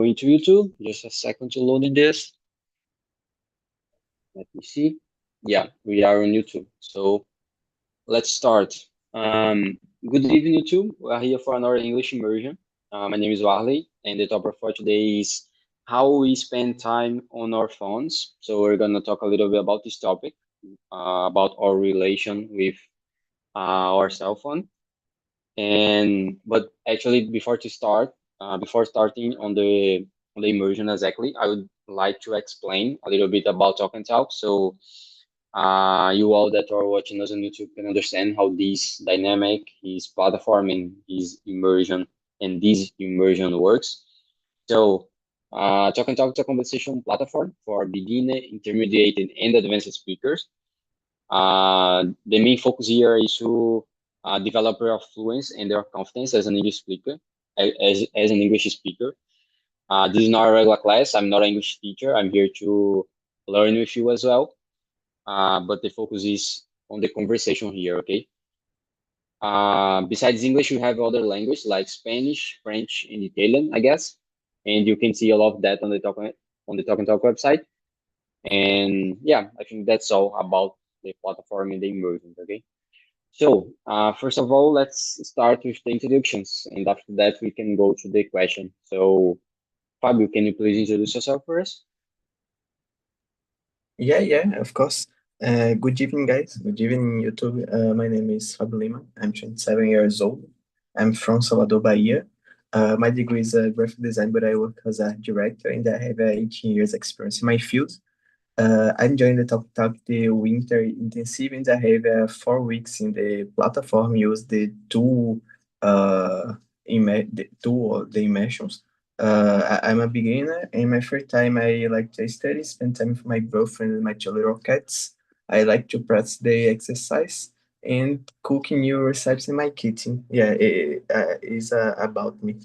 Going to YouTube. Just a second to load this. Let me see. Yeah, we are on YouTube. So let's start. Good evening, YouTube. We are here for another English immersion. My name is Warley, and the topic for today is how we spend time on our phones. So we're gonna talk a little bit about this topic, about our relation with our cell phone. But actually, before starting on the immersion exactly, I would like to explain a little bit about Talk and Talk, so you all that are watching us on YouTube can understand how this dynamic, his platform, and this immersion works. So, Talk and Talk is a conversation platform for beginner, intermediate, and advanced speakers. The main focus here is to develop your fluency and your confidence as an English speaker. As an English speaker, this is not a regular class. I'm not an English teacher. I'm here to learn with you as well. But the focus is on the conversation here. Okay. Besides English, we have other languages like Spanish, French, and Italian, I guess. And you can see all of that on the Talk and Talk website. And yeah, I think that's all about the platform and the immersion. Okay. So, first of all, let's start with the introductions, and after that, we can go to the question. So, Fabio, can you please introduce yourself first? Yeah, of course. Good evening, guys. Good evening, YouTube. My name is Fabio Lima. I'm 27 years old. I'm from Salvador, Bahia. My degree is graphic design, but I work as a director and I have 18 years experience in my field. I'm joining the Talk Talk the winter intensive and I have 4 weeks in the platform, use the two the immersions. I'm a beginner. In my free time, I like to study, spend time with my girlfriend and my two little cats. I like to practice the exercise and cooking new recipes in my kitchen. Yeah, it is about me.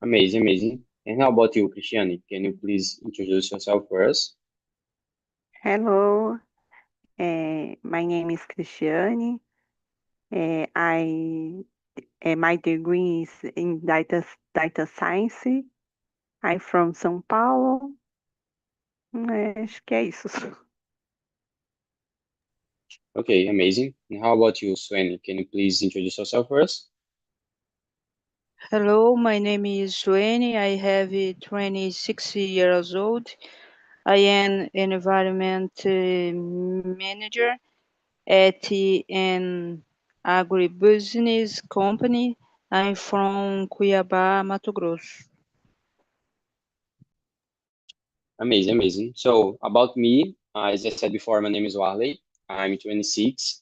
Amazing, amazing. And how about you, Cristiane? Can you please introduce yourself first? Hello, my name is Cristiane. I My degree is in data science. I'm from São Paulo. Acho que é isso. Okay, amazing. And how about you, Swen? Can you please introduce yourself first? Hello, my name is Joanne. I have 26 years old. I am an environment manager at an agribusiness company. I'm from Cuiabá, Mato Grosso. Amazing, amazing. So, about me, as I said before, my name is Warley. I'm 26.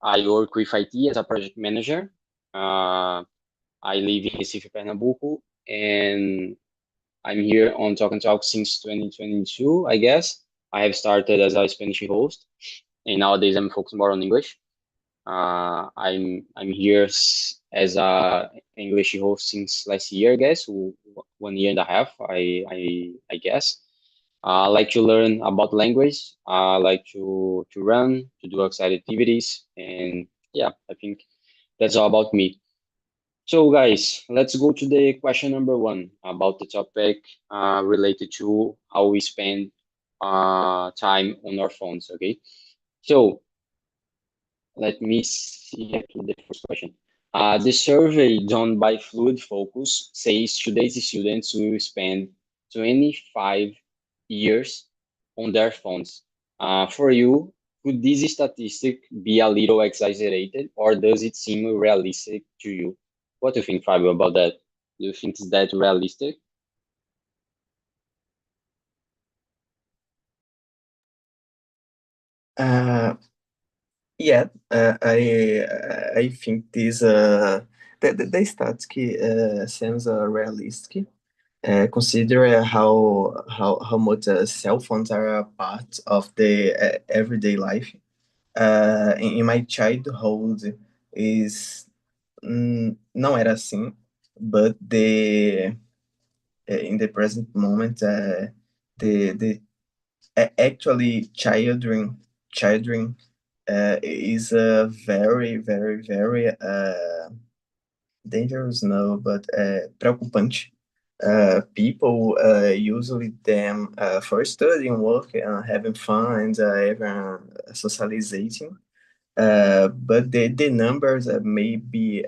I work with IT as a project manager. Uh, I live in Recife, Pernambuco, and I'm here on Talk and Talk since 2022, I guess. I have started as a Spanish host, and nowadays I'm focused more on English. I'm here as a English host since last year, I guess, 1 year and a half, I guess. I like to learn about language. I like to run, to do outside activities, and yeah, I think that's all about me. So, guys, let's go to the question number one about the topic related to how we spend time on our phones. Okay, so let me see actually the first question. The survey done by Fluid Focus says today's students will spend 25 years on their phones. For you, could this statistic be a little exaggerated, or does it seem realistic to you? What do you think, Fabio, about that? Do you think it's that realistic? Uh, yeah, I think this the statistic seems realistic. Consider how much cell phones are a part of the everyday life. In my childhood is não era assim, but the in the present moment the actually children is very Dangerous, no, but preocupante. People usually them for studying, work, having fun, and even socializing. But the numbers may be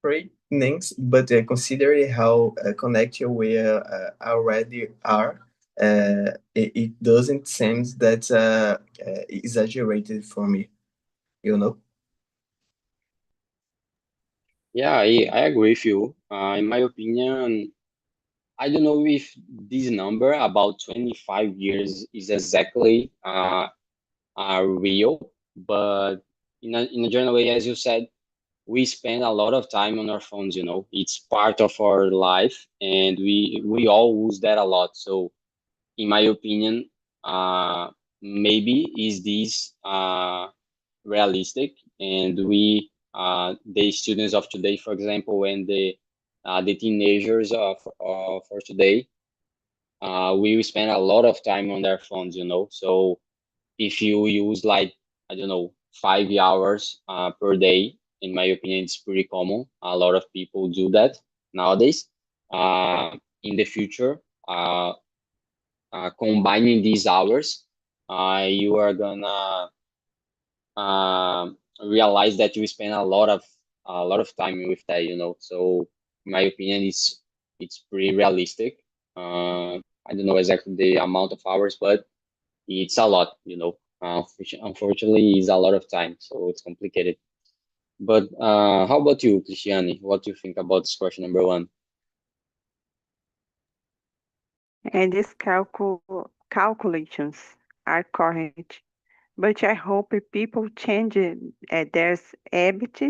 frightening, but considering how connected we already are, it doesn't seem that exaggerated for me, you know? Yeah, I agree with you. In my opinion, I don't know if this number about 25 years is exactly real, but in a general way, as you said, we spend a lot of time on our phones, you know. It's part of our life, and we all use that a lot. So, in my opinion, maybe is this realistic, and the students of today, for example, and the teenagers for today, we will spend a lot of time on their phones, you know. So if you use like, I don't know, 5 hours per day, in my opinion, it's pretty common. A lot of people do that nowadays. In the future, combining these hours, you are gonna realize that you spend a lot of time with that, you know. So in my opinion, it's pretty realistic. I don't know exactly the amount of hours, but it's a lot, you know. Unfortunately, it's a lot of time, so it's complicated. But how about you, Cristiane? What do you think about this question number one? And these calculations are correct, but I hope people change their habits,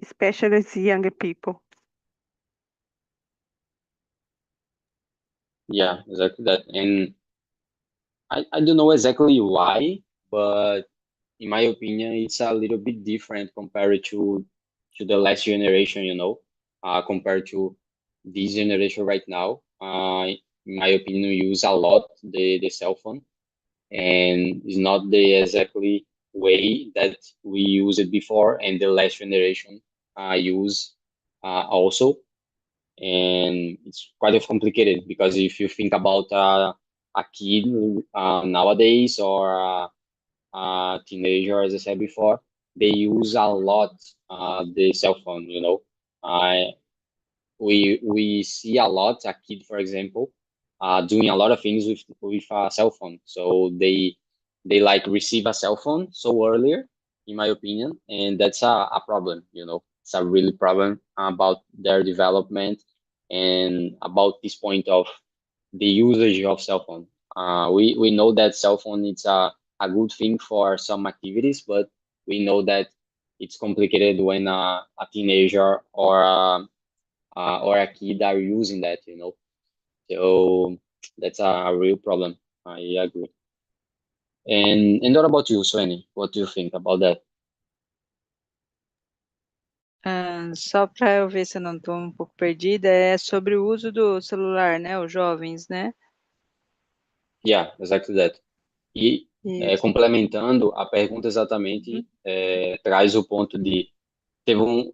especially as younger people. Yeah, exactly that. And I don't know exactly why, but in my opinion, it's a little bit different compared to the last generation, you know, compared to this generation right now. In my opinion, we use a lot the cell phone, and it's not the exactly way that we used it before, and the last generation use also. And it's quite of complicated because if you think about a kid nowadays, or teenager, as I said before, they use a lot the cell phone. You know, I we see a lot a kid, for example, doing a lot of things with a cell phone. So they like receive a cell phone so earlier, in my opinion, and that's a problem. You know, it's a really problem about their development and about this point of the usage of cell phone. We know that cell phone is a good thing for some activities, but we know that it's complicated when a teenager or a kid are using that, you know. So that's a real problem. I agree. And what about you, Sweni? What do you think about that? Só para eu ver se eu não estou um pouco perdida, é sobre o uso do celular, né? Os jovens, né? Yeah, exactly that. E Isso. complementando a pergunta exatamente, traz o ponto de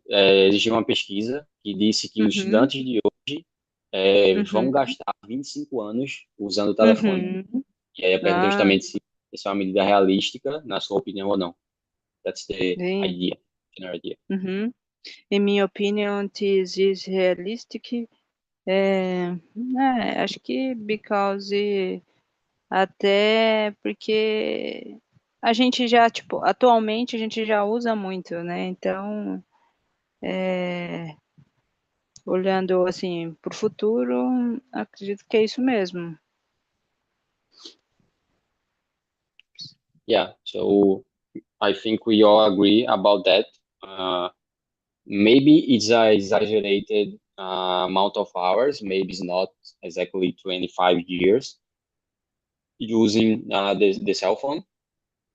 existiu uma pesquisa que disse que os Uhum, estudantes de hoje vão uhum, gastar 25 anos usando o telefone. uhum. E aí a pergunta é Ah, justamente se isso é uma medida realística, na sua opinião, ou não. That's the sim. idea, general idea. Uhum. In my opinion, this is realistic. Acho que because até porque a gente já, tipo, atualmente a gente já usa muito, né? Então, olhando assim para o futuro, acredito que é isso mesmo. Yeah, so I think we all agree about that. Maybe it's a exaggerated amount of hours. Maybe it's not exactly 25 years using the cell phone,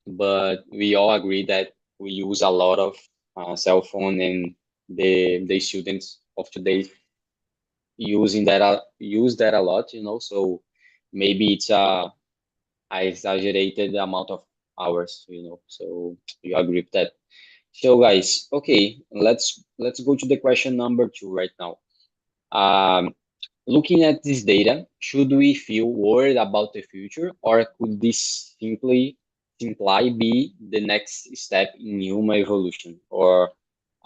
but we all agree that we use a lot of cell phone, and the students of today use that a lot, you know. So maybe it's a exaggerated amount of hours, you know. So you agree with that. So guys, okay, let's go to the question number 2 right now. Um, Looking at this data, should we feel worried about the future, or could this simply be the next step in human evolution? Or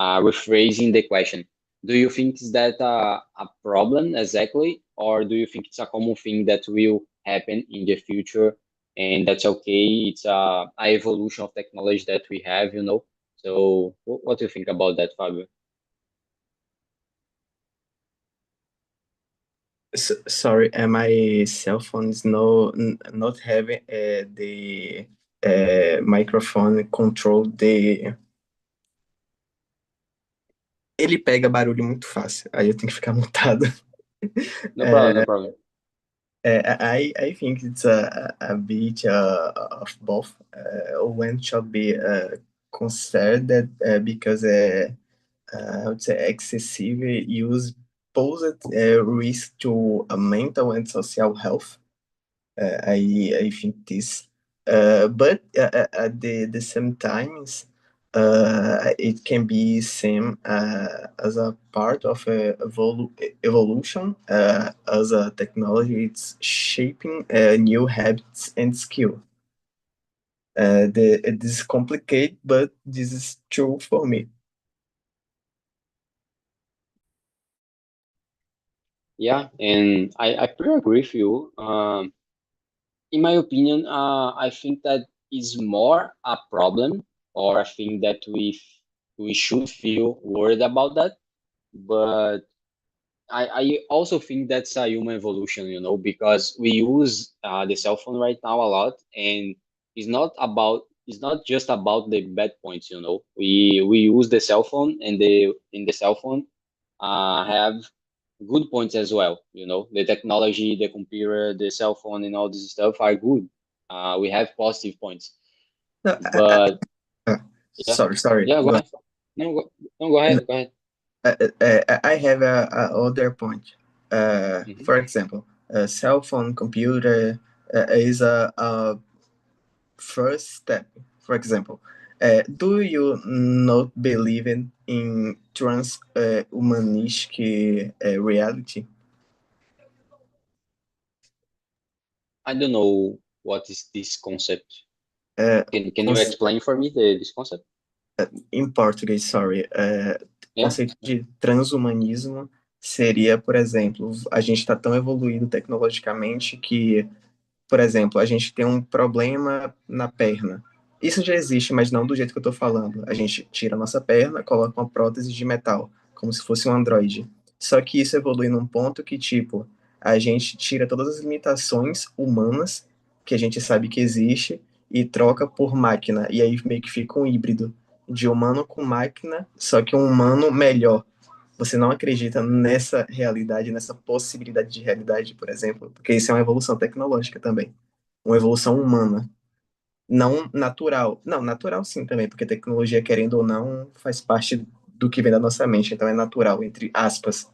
rephrasing the question, do you think is that a problem exactly, or do you think it's a common thing that will happen in the future, and that's okay? It's a evolution of technology that we have, you know. So, what do you think about that, Fabio? Sorry, my cell phone is not having the microphone control. Ele pega barulho muito fácil, aí eu tenho que ficar mutado. No problem, no problem. I think it's a bit of both. One should be considered that because I would say excessive use poses a risk to mental and social health. I think this, but at the same times, it can be seen as a part of evolution, as a technology. It's shaping new habits and skill. This is complicated, but this is true for me. Yeah, and I pretty agree with you. In my opinion, I think that is more a problem, or I think that we should feel worried about that. But I also think that's a human evolution, you know, because we use the cell phone right now a lot, and it's not just about the bad points, you know. We use the cell phone, and the in the cell phone have good points as well. You know, the technology, the computer, the cell phone, and all this stuff are good. We have positive points, No, but yeah, sorry. yeah. Go Go ahead. No, no, go ahead. Go ahead. I have a other point. Mhm. For example, a cell phone computer is a first step. For example, do you not believe in humanistic reality? I don't know what is this concept. Uh, Can you explain for me this concept? em português, sorry. O Yeah. conceito de transhumanismo seria, por exemplo, a gente está tão evoluído tecnologicamente que, por exemplo, a gente tem um problema na perna. Isso já existe, mas não do jeito que eu estou falando. A gente tira a nossa perna, coloca uma prótese de metal, como se fosse um androide. Só que isso evolui num ponto que, tipo, a gente tira todas as limitações humanas que a gente sabe que existe e troca por máquina. E aí meio que fica um híbrido de humano com máquina, só que um humano melhor. Você não acredita nessa realidade, nessa possibilidade de realidade, por exemplo, porque isso é uma evolução tecnológica também, uma evolução humana, não natural. Não, natural sim também, porque tecnologia, querendo ou não, faz parte do que vem da nossa mente, então é natural, entre aspas.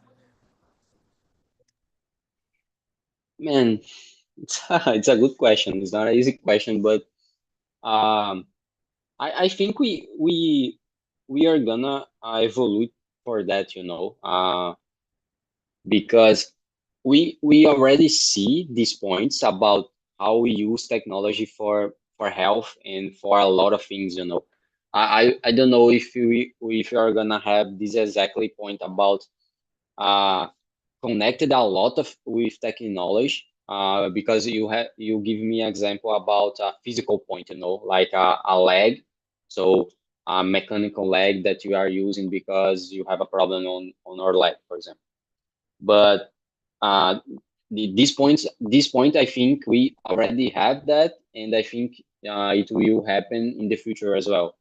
Man, it's a good question. It's not an easy question, but um, I think we are gonna evolve for that, you know, because we already see these points about how we use technology for health and for a lot of things, you know. I don't know if we are gonna have this exactly point about uh connected a lot of with technology, because you give me an example about a physical point, you know, like a leg, so a mechanical leg that you are using because you have a problem on our leg, for example. But uh, this point, I think we already have that, and I think it will happen in the future as well.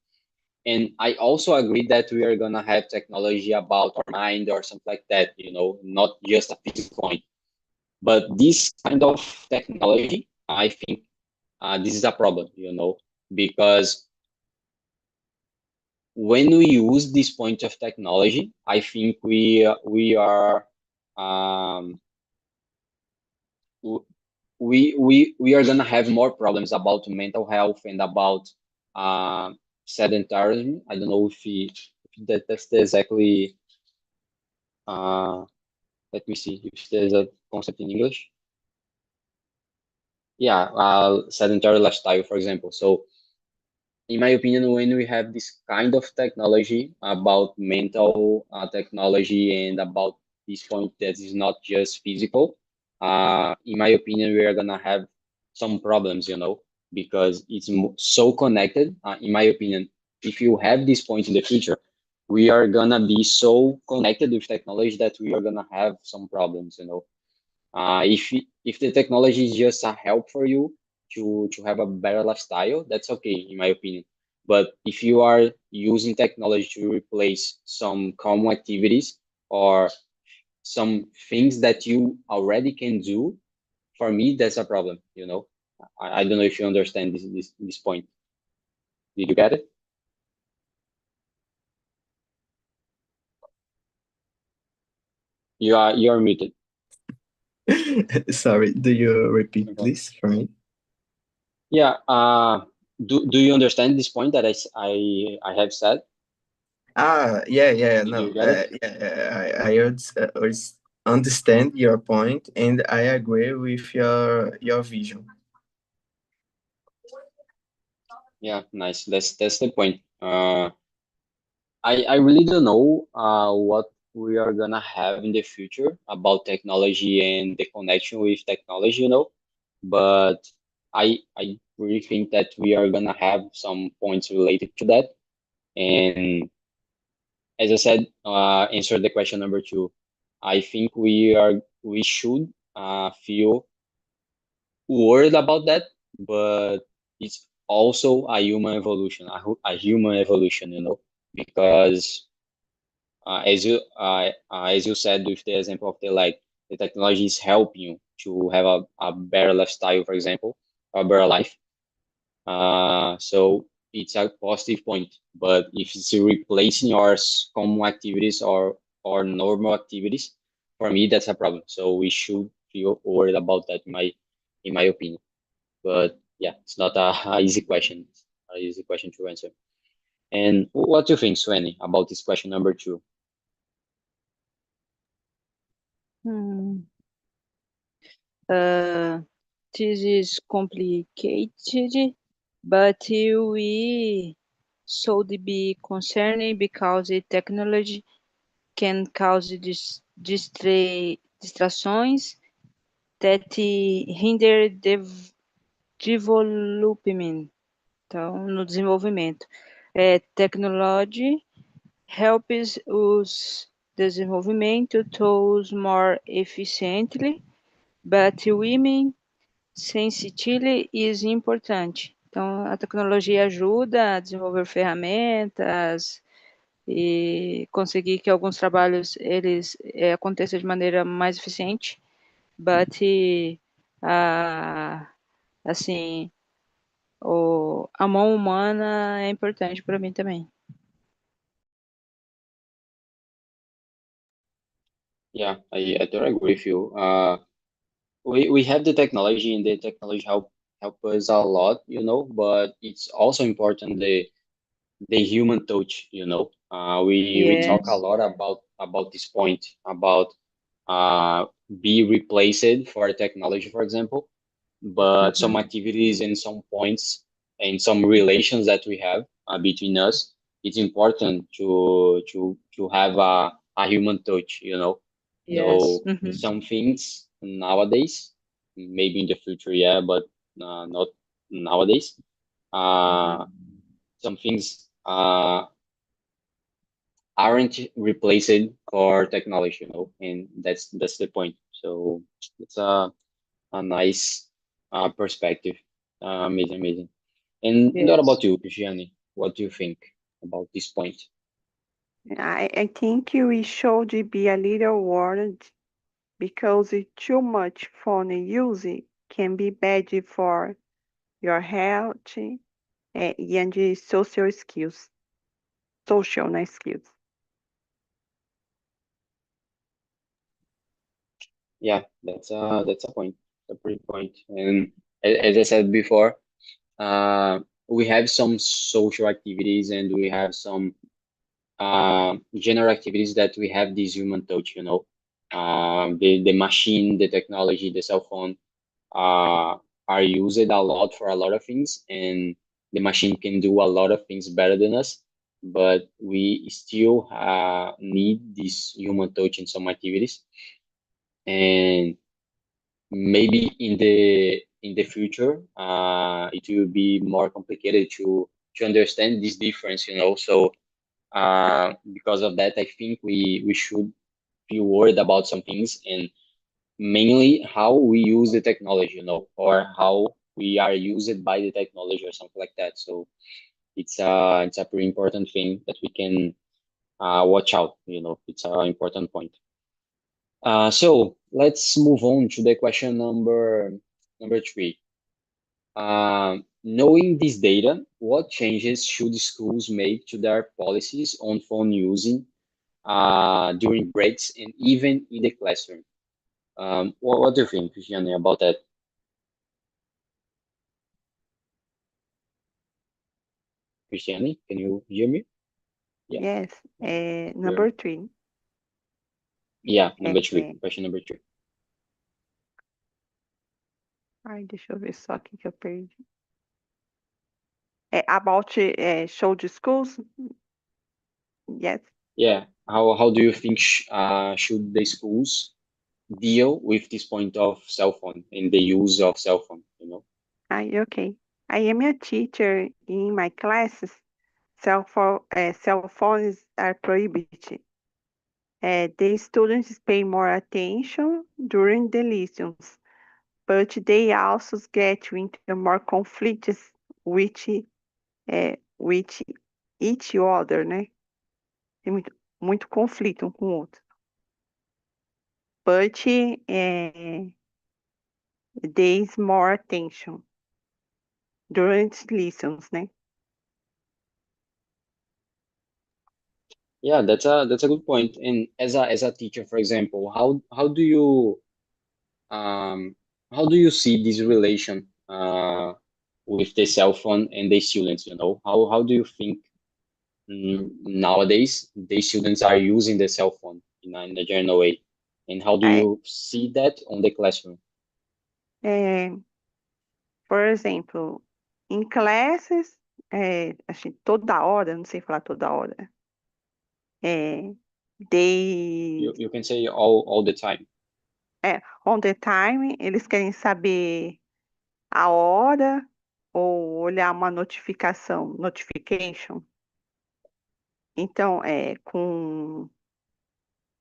And I also agree that we are gonna have technology about our mind or something like that, you know, not just a physical point. But this kind of technology, I think this is a problem, you know, because when we use this point of technology, I think we are um, we are gonna have more problems about mental health and about uh, sedentarism. I don't know if that's the exactly. Let me see if there's a concept in English. Yeah, sedentary lifestyle, for example. So, in my opinion, when we have this kind of technology about mental technology and about this point that is not just physical, in my opinion, we are gonna have some problems, because it's so connected. In my opinion, if you have this point in the future, we are gonna be so connected with technology that we are gonna have some problems. If the technology is just a help for you to have a better lifestyle, that's okay, in my opinion. But if you are using technology to replace some common activities or some things that you already can do, for me, that's a problem. I don't know if you understand this point. Did you get it? You are muted. Sorry, do you repeat, Okay. please, for me? Yeah. Do you understand this point that I have said? Yeah, Did no, you get it? I understand your point, and I agree with your vision. Yeah, nice. That's the point. I really don't know what we are gonna have in the future about technology and the connection with technology. But I really think that we are gonna have some points related to that. And as I said, answer the question number two. I think we should feel worried about that, but it's also a human evolution, a human evolution, because as you said with the example of the technology is helping you to have a better lifestyle, for example, a better life. So it's a positive point. But if it's replacing our common activities or normal activities, for me that's a problem. So we should feel worried about that, in my opinion. But yeah, it's not a easy question. A easy question to answer. And what do you think, Sweni, about this question number two? Hmm. This is complicated, but we should be concerned because the technology can cause distrações that hinder development, então, no desenvolvimento. Technology helps os desenvolvimento tools more efficiently, but women sensitivity is importante. Então, a tecnologia ajuda a desenvolver ferramentas e conseguir que alguns trabalhos eles aconteçam de maneira mais eficiente, but assim, a mão humana é importante para mim também. Yeah, I totally agree with you. We have the technology, and the technology help us a lot, but it's also important the human touch. We talk a Yes. lot about this point about be replaced for technology, for example, but some activities and some points and some relations that we have between us, it's important to have a human touch. Yes. Though some things nowadays, maybe in the future, yeah, but not nowadays. Some things aren't replaced for technology, and that's the point. So it's a nice perspective. Amazing, amazing. And what Yes. about you, Cristiane? What do you think about this point? I think we should be a little worried because too much phone use can be bad for your health and the social skills. Social skills. Yeah, that's a point, a pretty point. And as I said before, we have some social activities and we have some general activities that we have this human touch, you know. The machine, the technology, the cell phone are used a lot for a lot of things, and the machine can do a lot of things better than us, but we still need this human touch in some activities. And maybe in the future, it will be more complicated to understand this difference, you know. So because of that, I think we should be worried about some things, and mainly how we use the technology, you know, or how we are used by the technology or something like that. So it's a pretty important thing that we can watch out, you know. It's an important point. So let's move on to the question number 3. Knowing this data, what changes should schools make to their policies on phone using during breaks and even in the classroom? What do you think, Christiane, about that? Christiane, can you hear me? Yeah. Yes, number 3. Yeah, number 3. Question number 3. Ai, deixa eu ver só aqui que eu perdi. About show de schools? Yes. Yeah. How do you think should the schools deal with this point of cell phone and the use of cell phone, you know? Okay. I am a teacher. In my classes, cell phones are prohibited. The students pay more attention during the lessons, but they also get into more conflicts with each other, né? Tem muito conflito um com o outro. But there is more attention during lessons, né? Yeah, that's a good point. And as a teacher, for example, um how do you see this relation with the cell phone and the students, you know? How do you think nowadays the students are using the cell phone in a general way? And how do I, you see that on the classroom? por exemplo, em classes, acho que toda hora, não sei falar toda hora, they, You can say all the time. on the time, eles querem saber a hora ou olhar uma notification. Então, com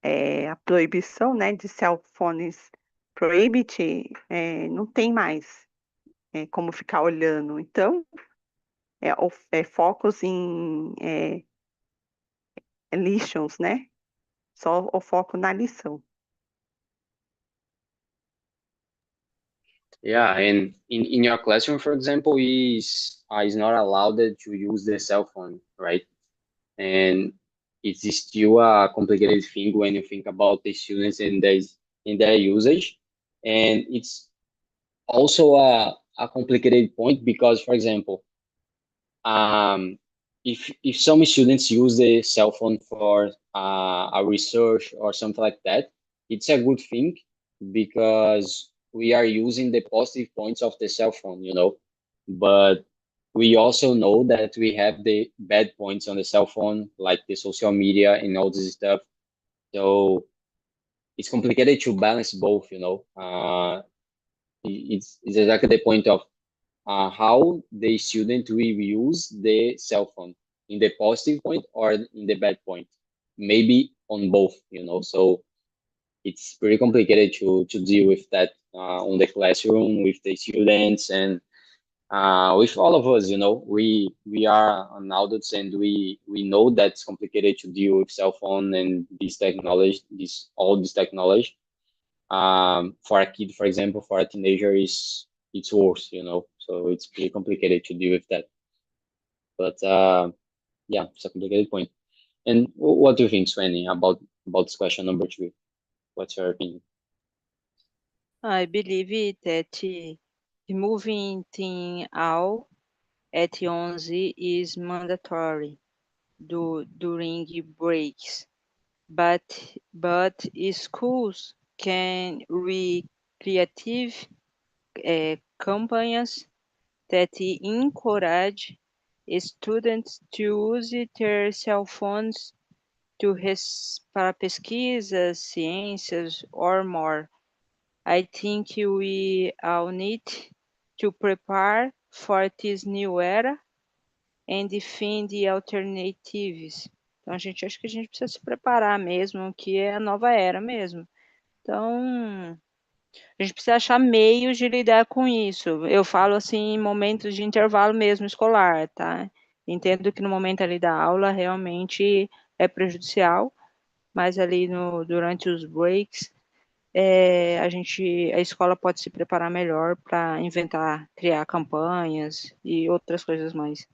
a proibição, né, de cell phones prohibit, não tem mais como ficar olhando. Então, focos em lessons, né? Só o foco na lição. Yeah, and in your classroom, for example, is not allowed to use the cell phone, right? And it's still a complicated thing when you think about the students and their usage. And it's also a complicated point because, for example, if some students use the cell phone for a research or something like that, it's a good thing because we are using the positive points of the cell phone, you know. But we also know that we have the bad points on the cell phone, like the social media and all this stuff. So it's complicated to balance both, you know. It's exactly the point of how the student will use the cell phone in the positive point or in the bad point, maybe on both, you know. So it's pretty complicated to deal with that on the classroom with the students and with all of us, you know. We are an adults and we know that's complicated to deal with cell phone and this technology, all this technology. For a kid, for example, for a teenager, it's worse, you know. So it's pretty complicated to deal with that. But yeah, it's a complicated point. And what do you think, Svenny, about this question number 3? What's your opinion? I believe that removing thing out at 11 is mandatory during breaks, but schools can creative campaigns that encourage students to use their cell phones para pesquisas, ciências, or more. I think we all need to prepare for this new era and defend the alternatives. Então, acho que a gente precisa se preparar mesmo, que é a nova era mesmo. Então, a gente precisa achar meios de lidar com isso. Eu falo assim em momentos de intervalo mesmo escolar, tá? Entendo que no momento ali da aula realmente é prejudicial, mas ali durante os breaks, a escola pode se preparar melhor para inventar, criar campanhas e outras coisas mais.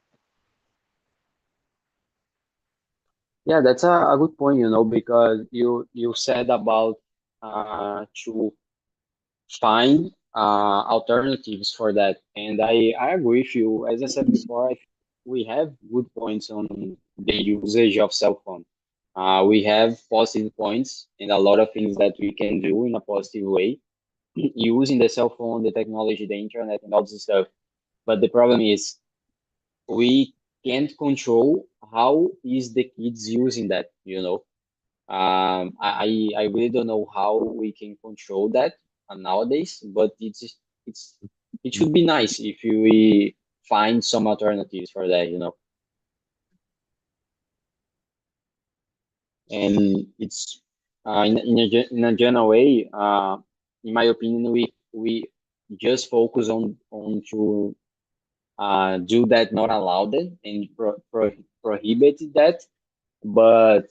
Yeah, that's a good point, you know, because you said about to find alternatives for that, and I agree with you. As I said before, we have good points on the usage of cell phone. We have positive points and a lot of things that we can do in a positive way using the cell phone, the technology, the internet, and all this stuff. But the problem is we can't control how is the kids using that, you know. I really don't know how we can control that nowadays, but it should be nice if we find some alternatives for that, you know. And it's in a general way, in my opinion, we just focus on to do that not allowed it and prohibit that, but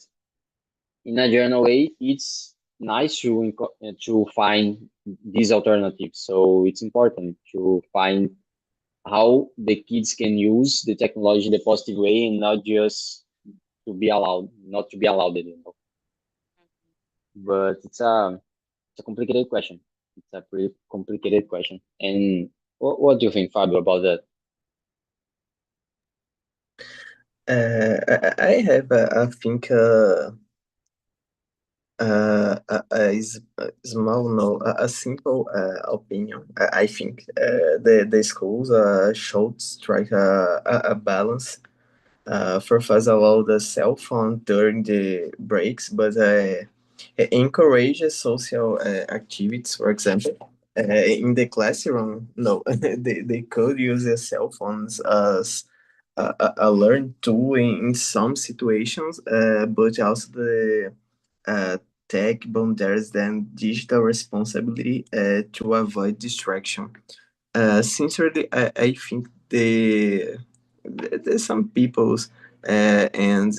in a general way, it's nice to find these alternatives. So it's important to find how the kids can use the technology the positive way and not just to be allowed, not to be allowed it, you know. But it's a complicated question. It's a pretty complicated question. And what do you think, Fabio, about that? I have, I think, a small, no, a simple opinion. I think the schools should strike a balance for us allow the cell phone during the breaks, but encourage social activities, for example. In the classroom, no, they could use their cell phones as a learn tool in some situations, but also the tech boundaries and digital responsibility to avoid distraction. Sincerely, I think there's some people's and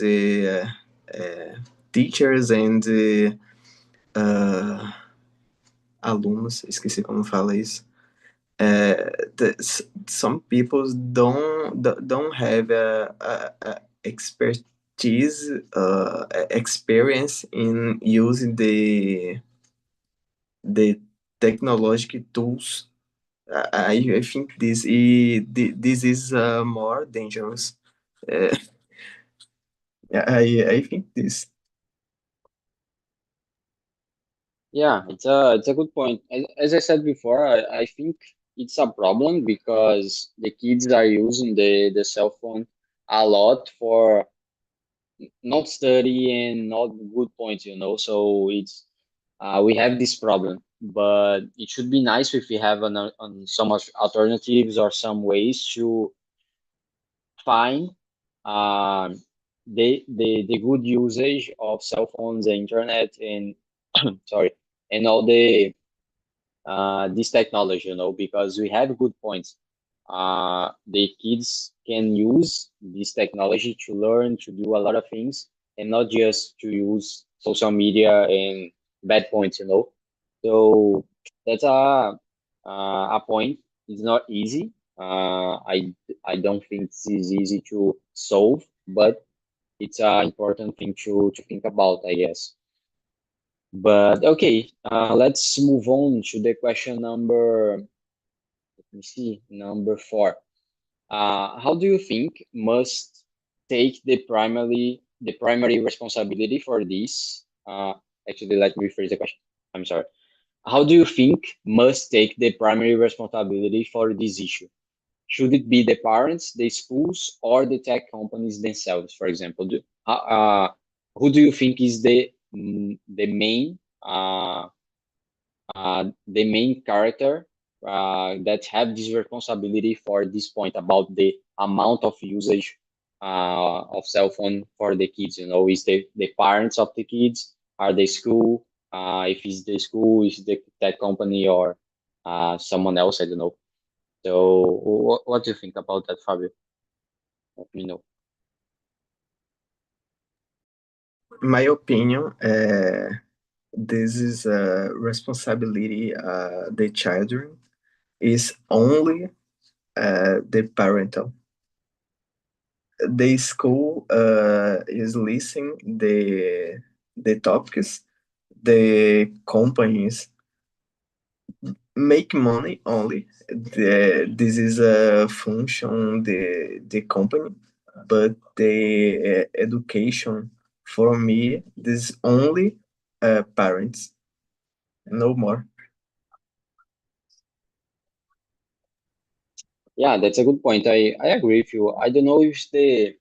teachers and alunos, esqueci como fala isso. Some people don't have a expertise, experience in using the technological tools. I think this is more dangerous. Uh, I think this. Yeah, it's a good point. As I said before, I think it's a problem because the kids are using the cell phone a lot for not study and not good points, you know. So it's we have this problem, but it should be nice if we have on so much alternatives or some ways to find um, the good usage of cell phones, the internet, and sorry, and all this technology, you know, because we have good points. The kids can use this technology to learn to do a lot of things and not just to use social media and bad points, you know. So that's a point. It's not easy. I don't think this is easy to solve, but it's an important thing to think about, I guess. But okay, let's move on to the question number, let me see, number 4. How do you think must take the primary responsibility for this? Actually, let me rephrase the question. I'm sorry. How do you think must take the primary responsibility for this issue? Should it be the parents, the schools, or the tech companies themselves? For example, who do you think is the main character that have this responsibility for this point about the amount of usage of cell phone for the kids? You know, is the parents of the kids, are the school? If it's the school, is the tech company, or someone else? I don't know. So, what do you think about that, Fabio? Let me know. My opinion, this is a responsibility the children is only the parental. The school is listening the topics. The companies make money only. This is a function the company, but the education for me this only parents, no more. Yeah, that's a good point. I agree with you. I don't know if the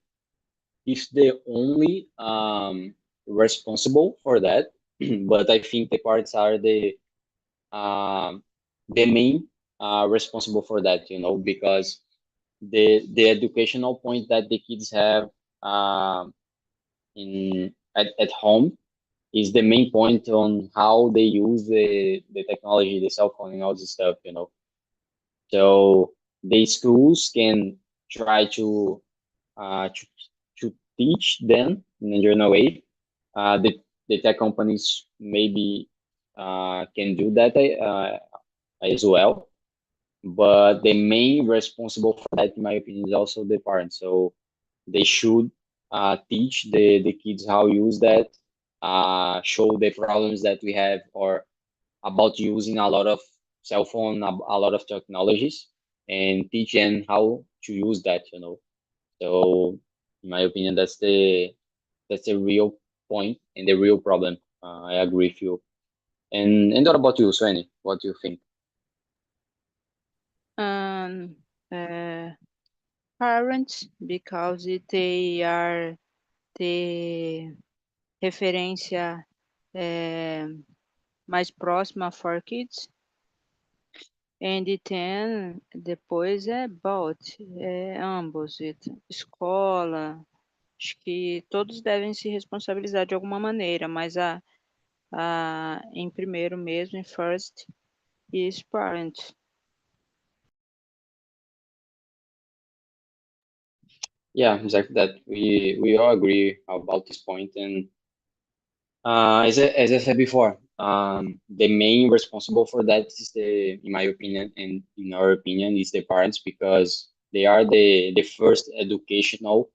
only responsible for that, but I think the parents are the main responsible for that. You know, because the educational point that the kids have at home is the main point on how they use the technology, the cell phone, and all this stuff. You know, so the schools can try to uh, to, to teach them in a general way. The tech companies maybe can do that as well, but the main responsible for that, in my opinion, is also the parents. So they should teach the kids how to use that, show the problems that we have or about using a lot of cell phone, a lot of technologies, and teach them how to use that. You know, so in my opinion, that's the real point and the real problem. I agree with you. And what about you, Sweni? What do you think? Um, uh, Parents, because they are the referência mais próxima for kids. And then, depois é both, ambos, escola, acho que todos devem se responsabilizar de alguma maneira, mas em primeiro mesmo, em first, is parents. Yeah, exactly that. We all agree about this point, and as I said before, the main responsible for that is in my opinion, and in our opinion, is the parents because they are the first educational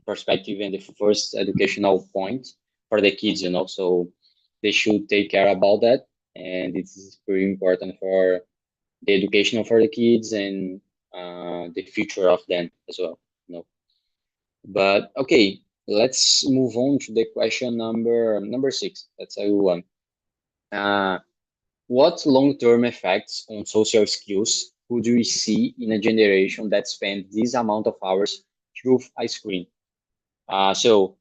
perspective and the first educational point for the kids. You know, so they should take care about that, and it is pretty important for the education for the kids and the future of them as well. You know. But okay, let's move on to the question number 6. That's a good one. Uh, what long-term effects on social skills would we see in a generation that spends this amount of hours through a screen? So,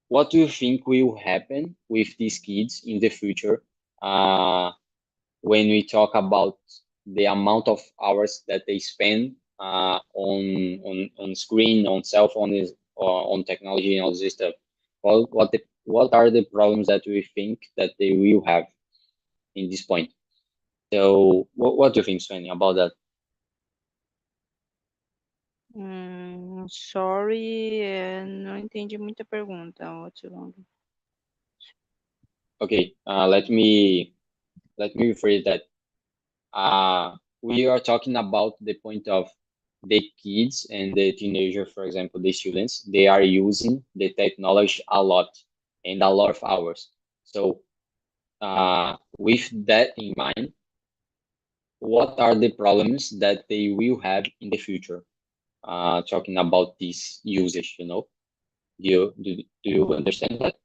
what do you think will happen with these kids in the future when we talk about the amount of hours that they spend on screen, on cell phones, or on technology and all this stuff? What are the problems that we think that they will have in this point? So what do you think, Sven, about that? Sorry, não entendi muita pergunta. Okay, let me rephrase that. We are talking about the point of the kids and the teenager, for example, the students. They are using the technology a lot and a lot of hours. So with that in mind, what are the problems that they will have in the future? Talking about this usage, do you understand that?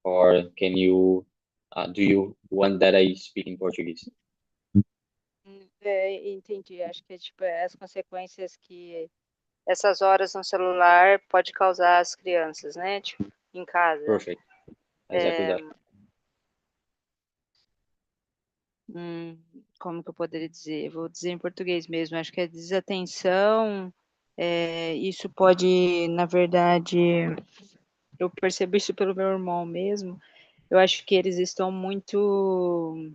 Or do you want that I speak in Portuguese? Entendi. Acho que é tipo as consequências que essas horas no celular pode causar às crianças, né? Tipo, em casa. Perfect. Exactly that. Como que eu poderia dizer? Vou dizer em português mesmo. Acho que é desatenção. Isso pode, na verdade, eu percebo isso pelo meu irmão mesmo. Eu acho que eles estão muito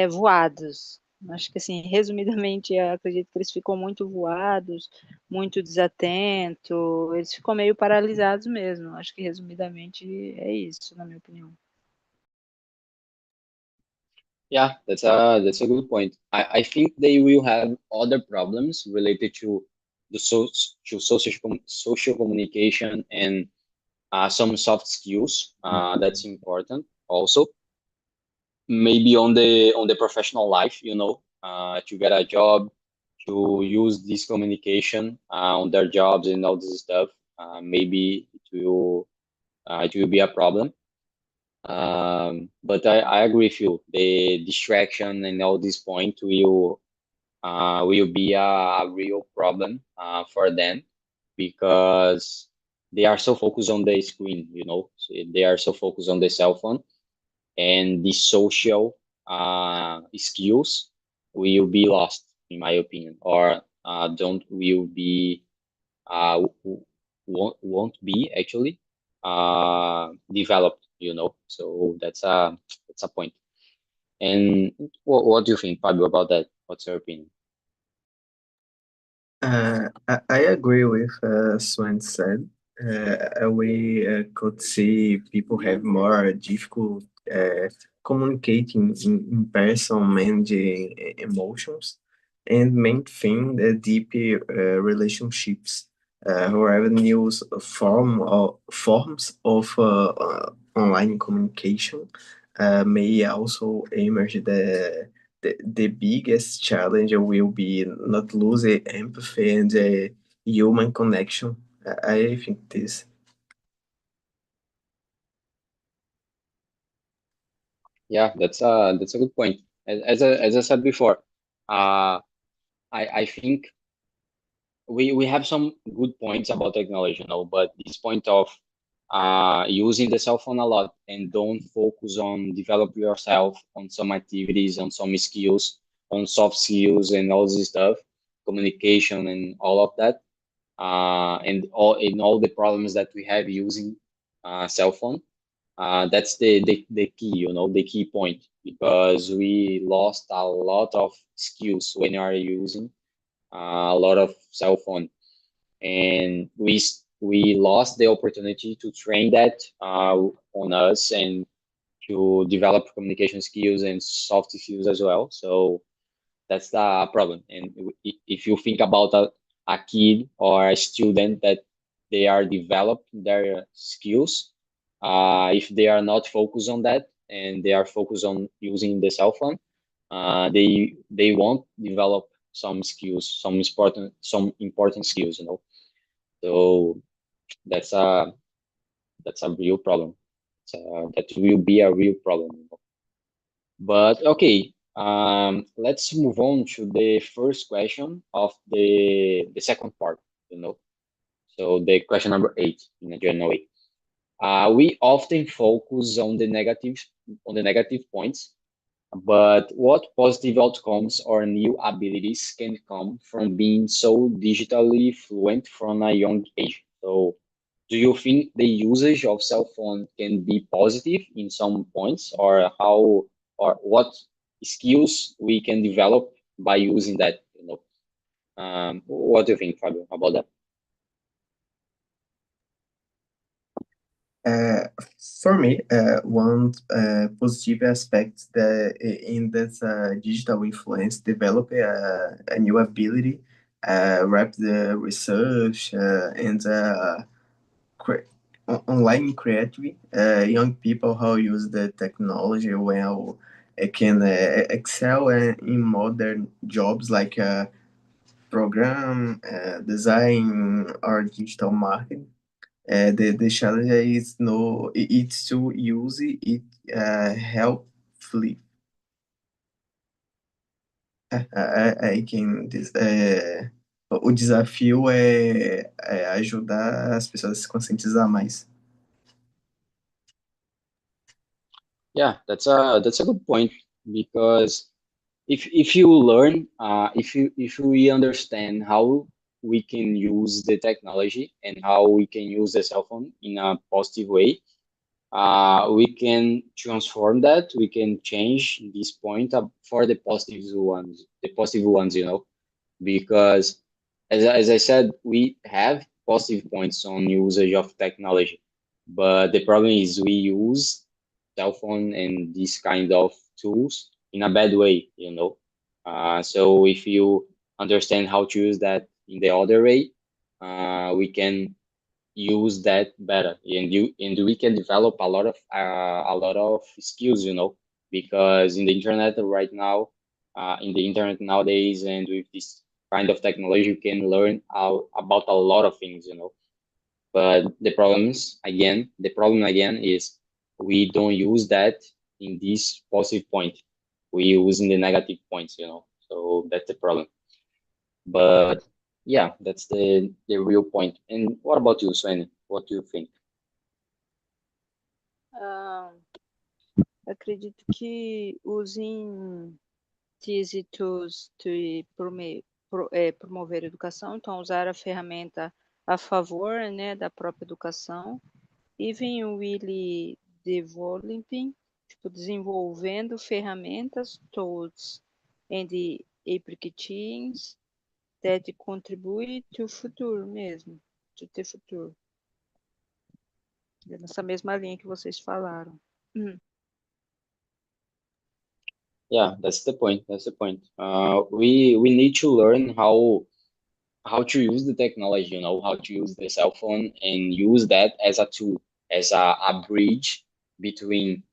voados. Acho que, assim, resumidamente, eu acredito que eles ficam muito voados, muito desatentos, eles ficam meio paralisados mesmo. Acho que, resumidamente, é isso, na minha opinião. Yeah, that's a good point. I think they will have other problems related to social communication and some soft skills. That's important also. Maybe on the professional life, to get a job, to use this communication on their jobs and all this stuff. Maybe it will be a problem. But I agree with you. The distraction and all this point will be a real problem for them because they are so focused on the screen, so they are so focused on the cell phone, and the social skills will be lost, in my opinion, or don't will be won't be actually developed, so that's a point. And what do you think, Pablo, about that? What's your opinion? I agree with Swen said. We could see people have more difficult communicating in person, managing emotions, and maintain the deep relationships. However, new forms of online communication may also emerge. The biggest challenge will be not losing empathy and human connection. I think this. Yeah, that's a good point. As I said before, I think we have some good points about technology, but this point of using the cell phone a lot and don't focus on develop yourself on some activities, on some skills, on soft skills and all this stuff, communication and all of that, and all the problems that we have using cell phone. That's the key, the key point, because we lost a lot of skills when you are using a lot of cell phone, and we lost the opportunity to train that on us and to develop communication skills and soft skills as well. So that's the problem. And if you think about a kid or a student that they are developing their skills, if they are not focused on that and they are focused on using the cell phone, they won't develop some skills, some important skills, So that's a real problem. That will be a real problem. But okay, let's move on to the first question of the second part. So the question number 8 in a general way. We often focus on the negative points, but what positive outcomes or new abilities can come from being so digitally fluent from a young age? So, do you think the usage of cell phone can be positive in some points, or how or what skills we can develop by using that? What do you think, Fabio, about that? For me, one positive aspect that in this digital influence, develop a new ability, rapid research, and cre- online creativity. Young people who use the technology well it can excel in modern jobs like program, design, or digital marketing. The challenge is no, it's to use it helpfully. Aí quem o desafio é ajudar as pessoas a se conscientizar mais. Yeah, that's a good point because if you learn, if we understand how we can use the technology and how we can use the cell phone in a positive way, we can transform that. We can change this point for the positive ones, because as I said, we have positive points on usage of technology, but the problem is we use cell phone and these kind of tools in a bad way. So if you understand how to use that in the other way, we can use that better, and we can develop a lot of skills, because in the internet nowadays, and with this kind of technology, you can learn about a lot of things. But the problem again is we don't use that in this positive point. We use in the negative points. So that's the problem. But yeah, that's the real point. And what about you, Sven? What do you think? Ah, acredito que usem these tools to promover a educação, então usar a ferramenta a favor, né, da própria educação, even really developing, tipo, desenvolvendo ferramentas, tools and applications that contribui to futuro mesmo, to ter futuro. É nessa mesma linha que vocês falaram. Yeah, that's the point. That's the point. We need to learn how to use the technology, how to use the cell phone and use that as a tool, as a bridge between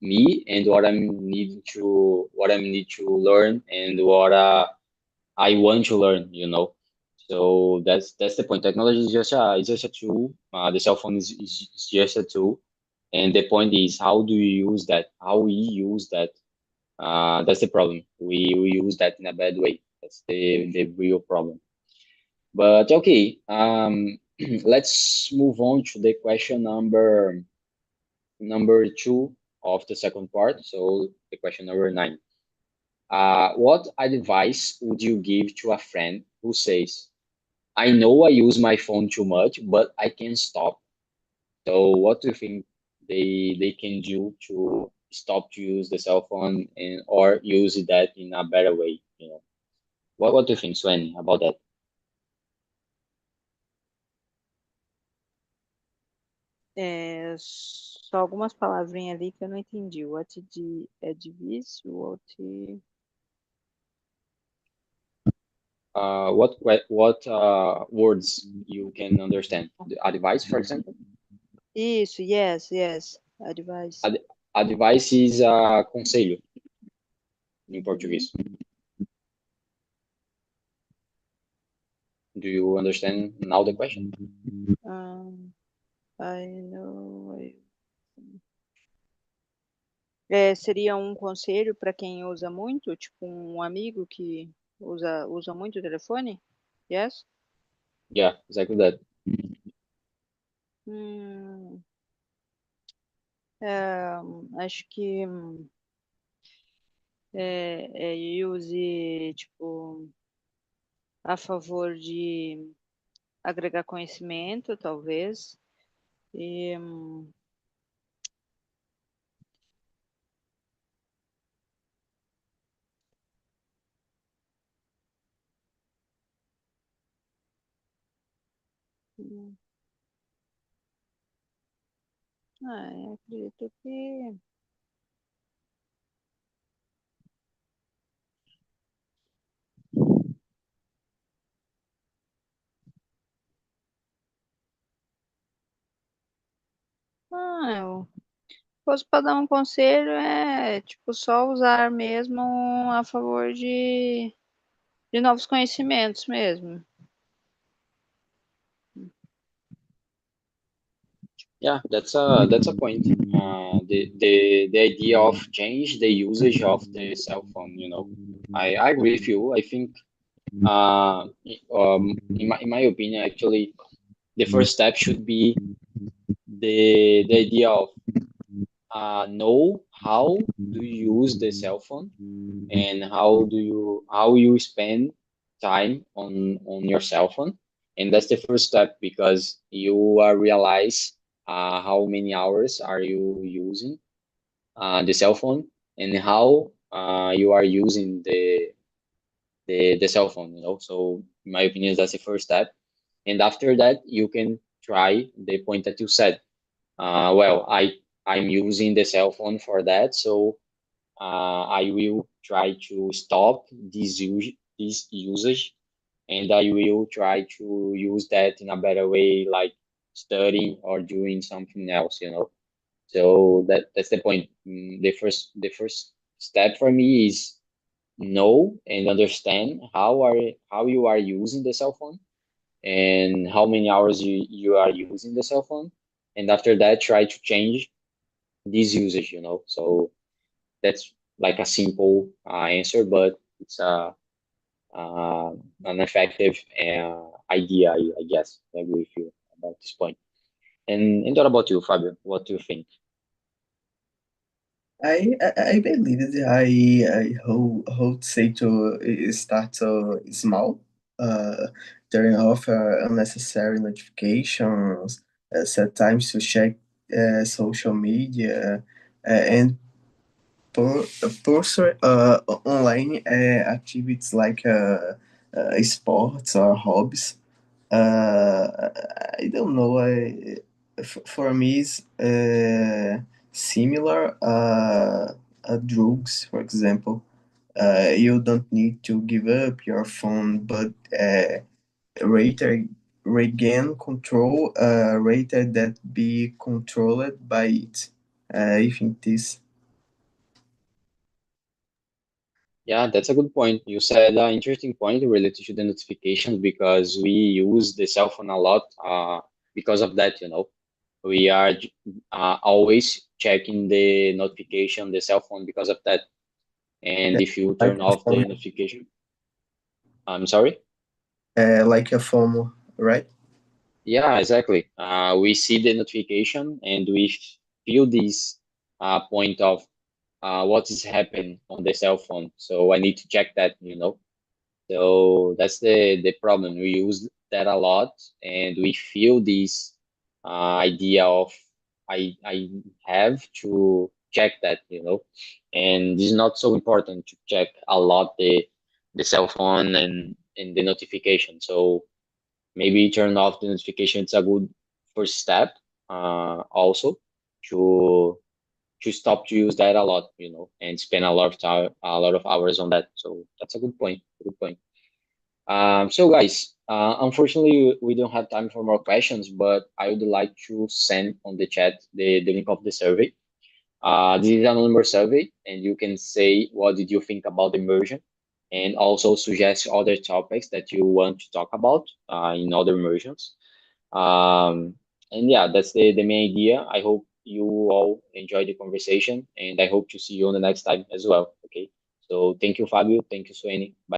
me and what I need to learn and what I want to learn. So that's the point. Technology is just a tool. The cell phone is just a tool, and the point is how do you use that? How we use that? That's the problem. We use that in a bad way. That's the real problem. But okay, let's move on to the question number 2 of the second part. So the question number 9. What advice would you give to a friend who says, "I know I use my phone too much, but I can't stop"? So what do you think they can do to stop to use the cell phone or use that in a better way? What do you think, Sven, about that? Só algumas palavrinhas ali que eu não entendi. What é de vício? What words you can understand? The advice, for example. Isso, yes. Advice. Advice is conselho em português. Do you understand now the question? I know. Seria um conselho para quem usa muito, tipo um amigo que usa muito o telefone? Yes? Yeah, exactly that. Acho que use, tipo, a favor de agregar conhecimento, talvez. E, acredito que fosse para dar um conselho, é tipo só usar mesmo a favor de novos conhecimentos mesmo. Yeah, that's a point. The idea of change the usage of the cell phone. I agree with you. I think in my opinion, actually, the first step should be the idea of know how do you use the cell phone, and how you spend time on your cell phone. And that's the first step, because you realize how many hours are you using the cell phone, and how you are using the cell phone. So in my opinion, that's the first step. And after that, you can try the point that you said. Well, I'm using the cell phone for that, so I will try to stop this usage, and I will try to use that in a better way, like studying or doing something else. So that's the point. The first step for me is know and understand how you are using the cell phone, and how many hours you are using the cell phone, and after that try to change this usage. So that's like a simple answer, but it's uh, an effective idea, I guess. I agree with you about this point. And what about you, Fabio? What do you think? I believe that I say to start small, uh, turn off unnecessary notifications, set times to check social media, and pursue online activities like sports or hobbies. I don't know. For me, it's similar. Drugs, for example. You don't need to give up your phone, but rate regain control. Rated that be controlled by it. I think this. Yeah, that's a good point. You said an interesting point related to the notifications, because we use the cell phone a lot because of that. We are always checking the notification, the cell phone, because of that. And if you Like turn a off the FOMO, notification, I'm sorry. like a FOMO, right? Yeah, exactly. We see the notification, and we feel this point of what is happening on the cell phone. So I need to check that. So that's the problem. We use that a lot, and we feel this idea of I have to check that. And this is not so important to check a lot the cell phone and the notification. So maybe turn off the notification. It's a good first step. Also to stop to use that a lot, and spend a lot of time, a lot of hours on that. So that's a good point. Good point. So guys, unfortunately, we don't have time for more questions, but I would like to send on the chat the link of the survey. This is an anonymous survey, and you can say what did you think about the immersion, and also suggest other topics that you want to talk about in other immersions. Um, and yeah, that's the main idea. I hope you all enjoyed the conversation, and I hope to see you on the next time as well. Okay. So thank you, Fabio. Thank you, Sueni. Bye.